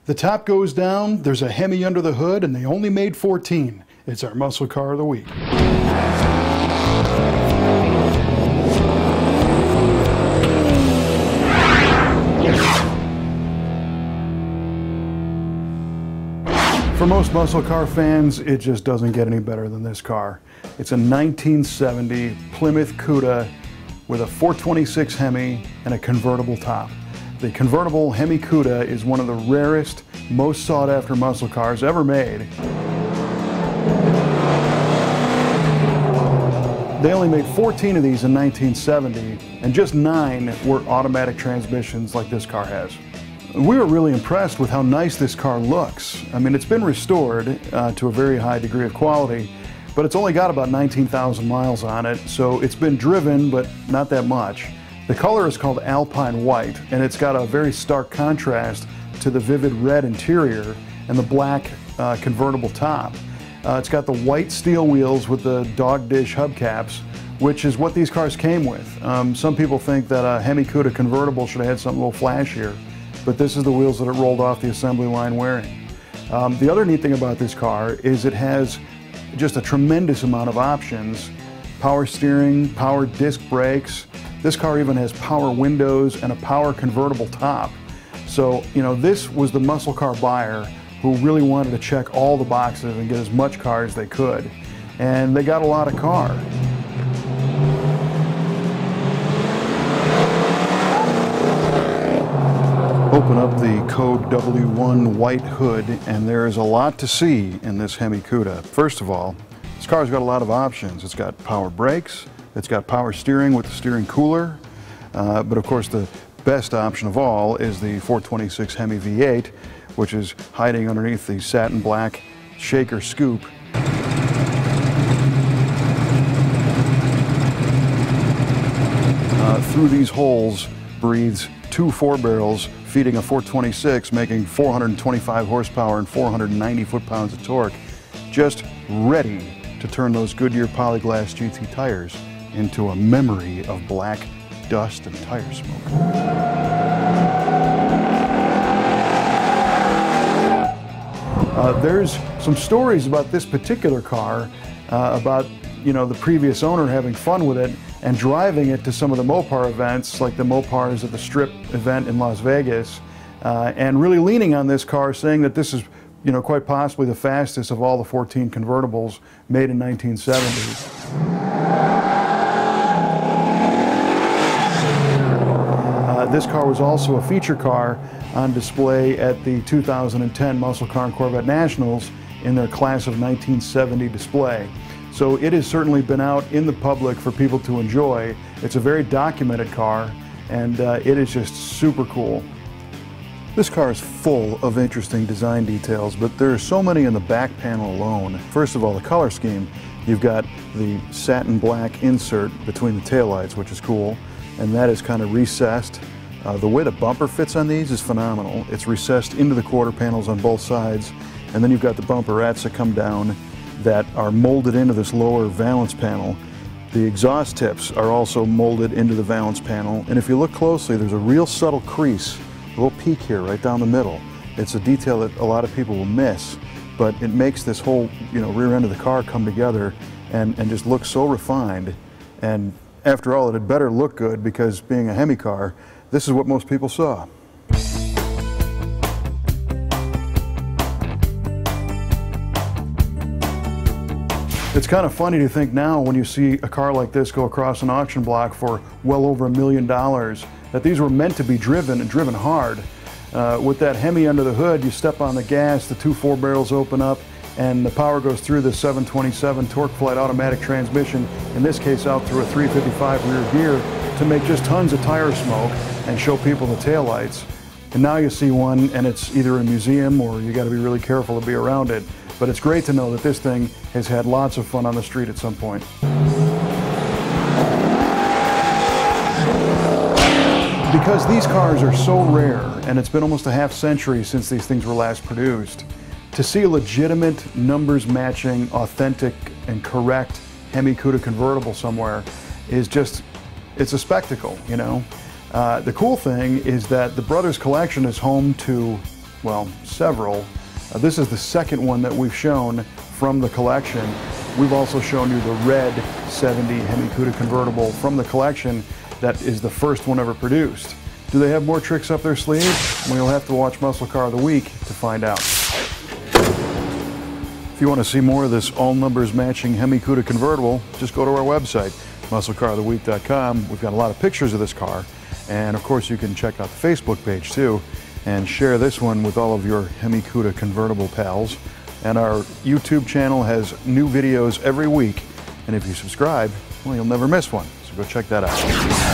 The top goes down, there's a Hemi under the hood, and they only made 14. It's our muscle car of the week. For most muscle car fans, it just doesn't get any better than this car. It's a 1970 Plymouth Cuda with a 426 Hemi and a convertible top. The convertible Hemi Cuda is one of the rarest, most sought-after muscle cars ever made. They only made 14 of these in 1970, and just 9 were automatic transmissions like this car has. We were really impressed with how nice this car looks. I mean, it's been restored to a very high degree of quality, but it's only got about 19,000 miles on it, so it's been driven, but not that much. The color is called Alpine White, and it's got a very stark contrast to the vivid red interior and the black convertible top. It's got the white steel wheels with the dog dish hubcaps, which is what these cars came with. Some people think that a Hemi Cuda convertible should have had something a little flashier, but this is the wheels that it rolled off the assembly line wearing. The other neat thing about this car is it has just a tremendous amount of options. Power steering, power disc brakes. This car even has power windows and a power convertible top. So, you know, this was the muscle car buyer who really wanted to check all the boxes and get as much car as they could. And they got a lot of car. Open up the Code W1 white hood, and there is a lot to see in this Hemi Cuda. First of all, this car's got a lot of options. It's got power brakes, it's got power steering with the steering cooler, but of course the best option of all is the 426 Hemi V8, which is hiding underneath the satin black shaker scoop. Through these holes breathes 2 4-barrels feeding a 426, making 425 horsepower and 490 foot-pounds of torque, just ready to turn those Goodyear Polyglass GT tires into a memory of black dust and tire smoke. There's some stories about this particular car, about the previous owner having fun with it and driving it to some of the Mopar events, like the Mopars at the Strip event in Las Vegas, and really leaning on this car, saying that this is quite possibly the fastest of all the 14 convertibles made in 1970. This car was also a feature car on display at the 2010 Muscle Car and Corvette Nationals in their Class of 1970 display. So it has certainly been out in the public for people to enjoy. It's a very documented car, and it is just super cool. This car is full of interesting design details, but there are so many in the back panel alone. First of all, the color scheme. You've got the satin black insert between the taillights, which is cool, and that is kind of recessed. The way the bumper fits on these is phenomenal. It's recessed into the quarter panels on both sides, and then you've got the bumperettes that come down that are molded into this lower valance panel. The exhaust tips are also molded into the valance panel, and if you look closely, there's a real subtle crease, a little peak here right down the middle. It's a detail that a lot of people will miss, but it makes this whole rear end of the car come together and just look so refined. And after all, it had better look good, because being a Hemi car, this is what most people saw. It's kind of funny to think now, when you see a car like this go across an auction block for well over $1 million, that these were meant to be driven, and driven hard. With that Hemi under the hood, you step on the gas, the 2 4-barrels open up, and the power goes through the 727 Torque Flight automatic transmission, in this case out through a 355 rear gear, to make just tons of tire smoke and show people the taillights. And now you see one, and it's either a museum or you got to be really careful to be around it. But it's great to know that this thing has had lots of fun on the street at some point. Because these cars are so rare, and it's been almost a half-century since these things were last produced, to see a legitimate, numbers-matching, authentic, and correct Hemi Cuda convertible somewhere is just, it's a spectacle, The cool thing is that the Brothers Collection is home to well, several. This is the second one that we've shown from the collection. We've also shown you the red 70 Hemi Cuda Convertible from the collection that is the first one ever produced. Do they have more tricks up their sleeve? We'll have to watch Muscle Car of the Week to find out. If you want to see more of this all numbers matching Hemi Cuda Convertible, just go to our website, musclecaroftheweek.com. We've got a lot of pictures of this car, and of course you can check out the Facebook page too, and share this one with all of your Hemi Cuda Convertible pals. And our YouTube channel has new videos every week, and if you subscribe, well, you'll never miss one, so go check that out.